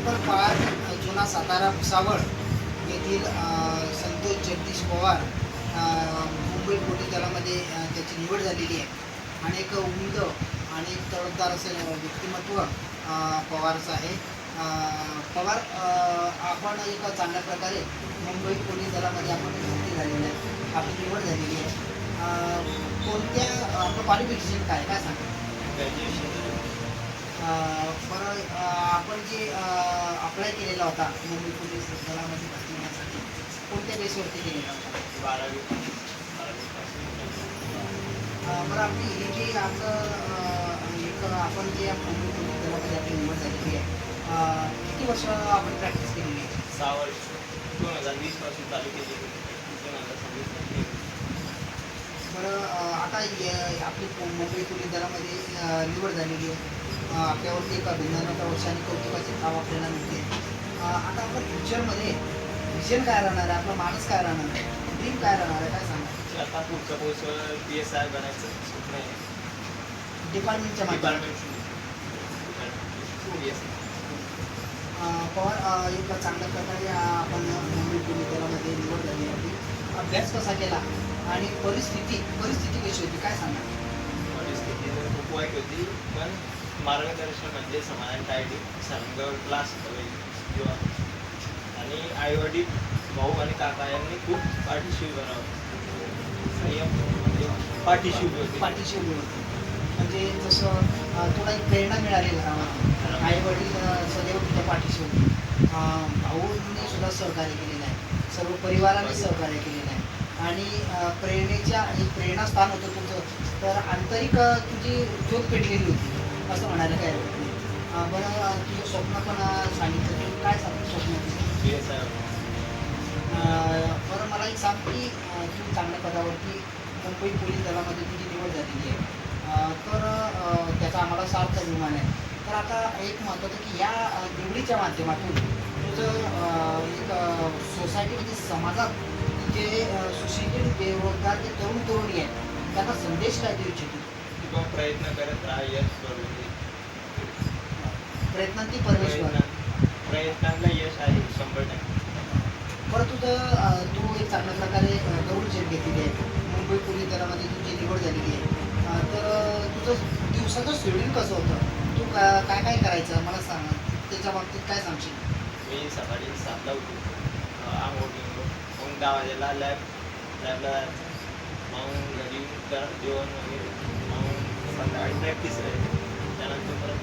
दीपक पवार जुना सातारा भुसावळ येथील संतोष जगदीश पवार मुंबई पोलीस दलामध्ये त्याची निवड झालेली आहे आणि एक उमद आणि एक तडफदार असं व्यक्तिमत्व पवारचं आहे. पवार आपण एक चांगल्या प्रकारे मुंबई पोलीस दलामध्ये आपण भरती झालेली आहे, आपली निवड झालेली आहे. कोणत्या आपलं क्वालिफिकेशन काय काय सांगा? ग्रॅज्युएशन. बरं, आपण जे अप्लाय केलेला होता मुंबई पोलीस दलामध्ये भरती होण्यासाठी कोणत्या बेसवरती केलेला होता? 12वी. बरं, आपली हे जे आपलं एक आपण जे मुंबई पोलीस दलामध्ये आपली निवड झालेली आहे, किती वर्ष आपण प्रॅक्टिस केलेली आहे? 6 वर्ष. 2020 पासून चालू केली, 2026. बरं, आता आपली मुंबई पोलीस दलामध्ये निवड झालेली आहे, आपल्यावरती एक अभिनंदनाचा वर्ष आणि कौतुकाचे काम आपल्याला मिळते. आता आपण फ्युचरमध्ये विजन काय राहणार आहे, आपला माणूस काय राहणार आहे, ड्रीम काय राहणार आहे, काय सांगा? आता पुढचा कोर्स PSI बनायचं स्वप्न आहे. डिपार्टमेंटच्या माध्यमातून पवार एक चांगल्या प्रकारे आपण मुंबई पोलीस दलामध्ये निवड झाली होती. अभ्यास कसा केला आणि परिस्थिती कशी होती, काय सांगा? परिस्थिती खूप वाईट होती, पण मार्गदर्शन म्हणजे समाधान टाळली, संघ क्लास किंवा आणि आईवडील, भाऊ आणि काका यांनी खूप पाठीशी बनवलं. संयम म्हणजे पाठीशी होती. म्हणजे जसं तुला एक प्रेरणा मिळाली घरामध्ये, आई वडील सदैव तुझ्या पाठीशी होती, भाऊंनी सुद्धा सहकार्य केलेलं आहे, सर्व परिवाराने सहकार्य केलेलं आहे आणि प्रेरणास्थान होतं तुमचं, तर आंतरिक तुझी ज्योत पेटलेली होती असं म्हणायला काय हरकत नाही. बरं, तुझं स्वप्न पण सांगितलं, की काय सांगतो स्वप्न? PSI. बरं, मला एक सांग की तू चांगल्या पदावरती मुंबई पोलीस दलामध्ये तुझी निवड झालेली आहे, तर त्याचा आम्हाला सार्थ अभिमान आहे. तर आता एक महत्त्वाचं की या निवडीच्या माध्यमातून तुझं एक सोसायटी म्हणजे समाजात जे सुशिक्षित बेरोजगार जे तरुणी आहेत त्यांना संदेश काय देऊ इच्छितो? किंवा प्रयत्न करत राहा, यश करून प्रयत्नांती परमेश्वर. प्रयत्नांना यश आहे 100%. बरं, तू एक चांगल्या प्रकारे दौड झेप घेतलेली आहे, मुंबई पोलीस दलामध्ये तुझी निवड झालेली आहे, तर तुझं दिवसाचं शेड्यूल कसं होतं, तू काय काय करायचं मला सांग, त्याच्या बाबतीत काय सांगशील? मी सकाळी 7ला उठून आंघोळ घेऊन मग 10 वाजेला लॅबला जायचं, मग घरी येऊन जेवण वगैरे, मग संध्याकाळी प्रॅक्टिस राहील, त्यानंतर परत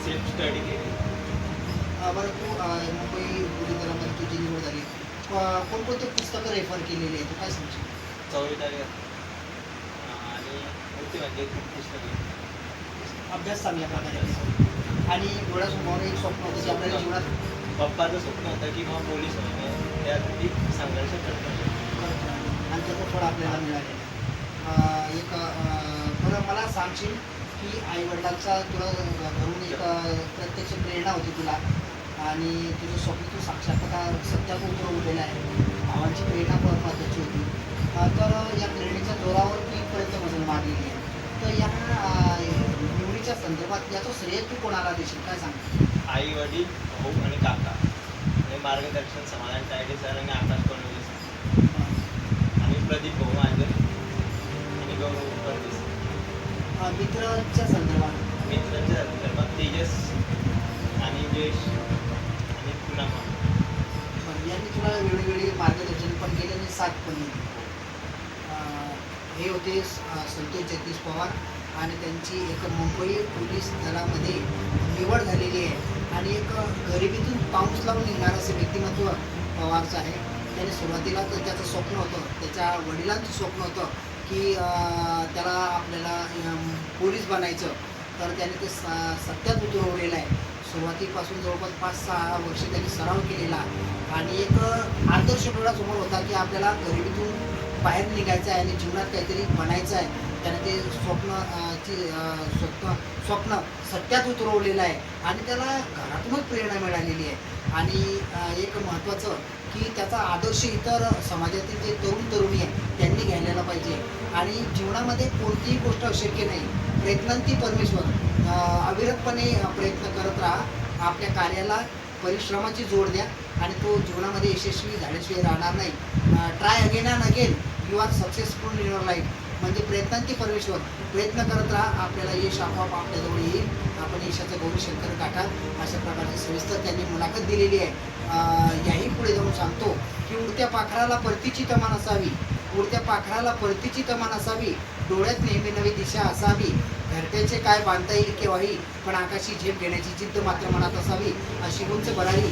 सेल्फ स्टडी केली. बरं, तू मुंबई पोलीस दलामध्ये तुझी निवड झाली, कोणकोणते पुस्तकं रेफर केलेली आहे, तू काय सांगशील? 4वी तारीख आणि होती म्हणजे खूप पुस्तके. अभ्यास चांगल्या प्रकारे आणि डोळ्यासमोर एक स्वप्न होतं की आपल्याला जीवनात पप्पाचं स्वप्न होतं की मग पोलीस होणे, त्यासाठी संघर्ष करतो आणि त्याचं फळ आपल्याला मिळालेलं आहे. बरं, मला सांगशील की आईवडिलांचा तुला घरून एक प्रत्यक्ष प्रेरणा होती तुला आणि तुझं स्वप्न तू साक्षात्कार सत्यात उतरवलेलं आहे, भावांची प्रेरणा पण महत्त्वाची होती, तर या प्रेरणेच्या जोरावर तू इथपर्यंत मजल मारलेली आहे. तर या निवडीच्या संदर्भात याचं श्रेय तू कोणाला देशील, काय सांग? आई वडील, भाऊ आणि काका हे मार्गदर्शन समाधान टायडे सर आणि आकाश कोणवले सर आणि प्रदीप भाऊ माझे आणि गौरव परदेस. मित्रांच्या संदर्भात मित्रांच्या संदर्भात तेजस आणि जयेश आणि पुन्हा यांनी तुला वेळोवेळी मार्गदर्शन पण केले आणि साथ पण दिली. हे होते संतोष जगदीश पवार आणि त्यांची एक मुंबई पोलीस दलामध्ये निवड झालेली आहे आणि एक गरिबीतून पाऊस लावून निघणारं असं व्यक्तिमत्व पवारचं आहे. त्याने सुरुवातीला तर त्याचं स्वप्न होतं, त्याच्या वडिलांचं स्वप्न होतं की त्याला आपल्याला पोलीस बनायचं, तर त्याने ते सत्यात उतरवलेलं आहे. सुरुवातीपासून जवळपास 5-6 वर्ष त्यांनी सराव केलेला आणि एक आदर्श डोळ्यासमोर होता की आपल्याला गरिबीतून बाहेर निघायचं आहे आणि जीवनात काहीतरी बनायचं आहे. त्याने ते स्वप्न सत्यात उतरवलेलं आहे आणि त्याला घरातूनच प्रेरणा मिळालेली आहे. आणि एक महत्त्वाचं की त्याचा आदर्श इतर समाजातील जे तरुणी आहे त्यांनी घ्यायला पाहिजे आणि जीवनामध्ये कोणतीही गोष्ट अशक्य नाही, प्रयत्नांती परमेश्वर. अविरतपणे प्रयत्न करत राहा आपल्या कार्याला परिश्रमाची जोड द्या आणि तो जीवनामध्ये यशस्वी झाल्याशिवाय राहणार नाही. Try again and again, you are successful in your life. म्हणजे प्रयत्नांती परमेश्वर, प्रयत्न करत राहा, आपल्याला यश आपोआप आपल्याजवळ येईल. आपण यशाचं गौरी शंकर गाठाल. अशा प्रकारची सविस्तर त्यांनी मुलाखत दिलेली आहे. याही पुढे जाऊन सांगतो की उडत्या पाखराला परतीची तमान असावी, उडत्या पाखराला परतीची तमान असावी, डोळ्यात नेहमी नवी दिशा असावी, घरट्याचे काय बांधता येईल केव्हाही, पण आकाशी झेप घेण्याची जिद्द मात्र मनात असावी, अशी उंच बरारी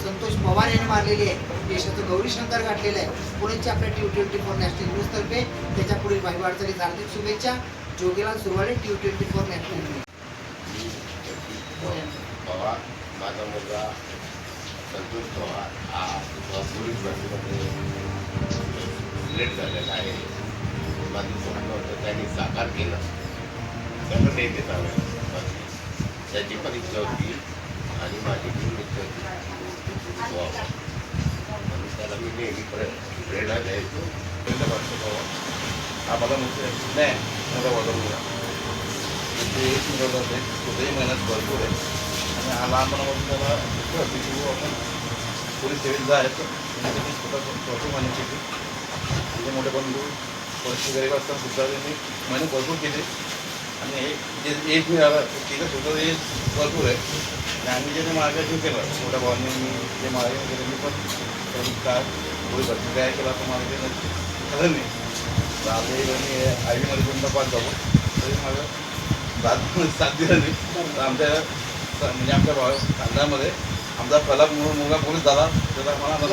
संतोष पवार यांनी मारलेली आहे. देशाचं गौरी शंकर गाठलेलं आहे. पुण्याच्या आपल्या T24 नॅशनल न्यूजतर्फे त्याच्या पुढील भावी वाटचालीस हार्दिक शुभेच्छा. Jogilal Surwade, T24 national news. Pawar, माझा मुलगा संतोष पवार हा पोलीस भरतीमध्ये सिलेक्ट झालेला आहे. माझं स्वप्न होतं त्यांनी साकार केलं. त्याला नेते चालू त्याची पण इच्छा होती आणि माझी पण इच्छा होती. म्हणून त्याला मी नेहमी प्रेरणा द्यायचो. पहिलं वाटतं पवार हा मला मुख्य नाही माझा वडील मुला ते एक मिळवलं होते. तोही मेहनत भरपूर आहे आणि हा लहानपणापासून त्याला इच्छा होती की आपण पोलीस सेवेत जायचं. त्यांनी स्वतः मेहनत केली. म्हणजे मोठे बंधू परिस्थिती गरीब असताना सुद्धा त्यांनी मेहनत भरपूर केली आणि हे जे एक मिळालं तिथं सुद्धा हे भरपूर आहे. आणि आम्ही जे मार्गदर्शन केलं मोठ्या भावांनी मी जे मार्गदर्शन केलं मी पण त्यांनी काय पोलीस भरती तयार केला तर मार्गदर्शन खरं नाही. तर आम्ही आय व्हीमध्ये कोणता पास जाऊ तरी माझं साथ दिलं नाही. तर आमच्या म्हणजे आमच्या भाव खानदामध्ये आमचा पहिला मुलगा पोलीस झाला त्याला मला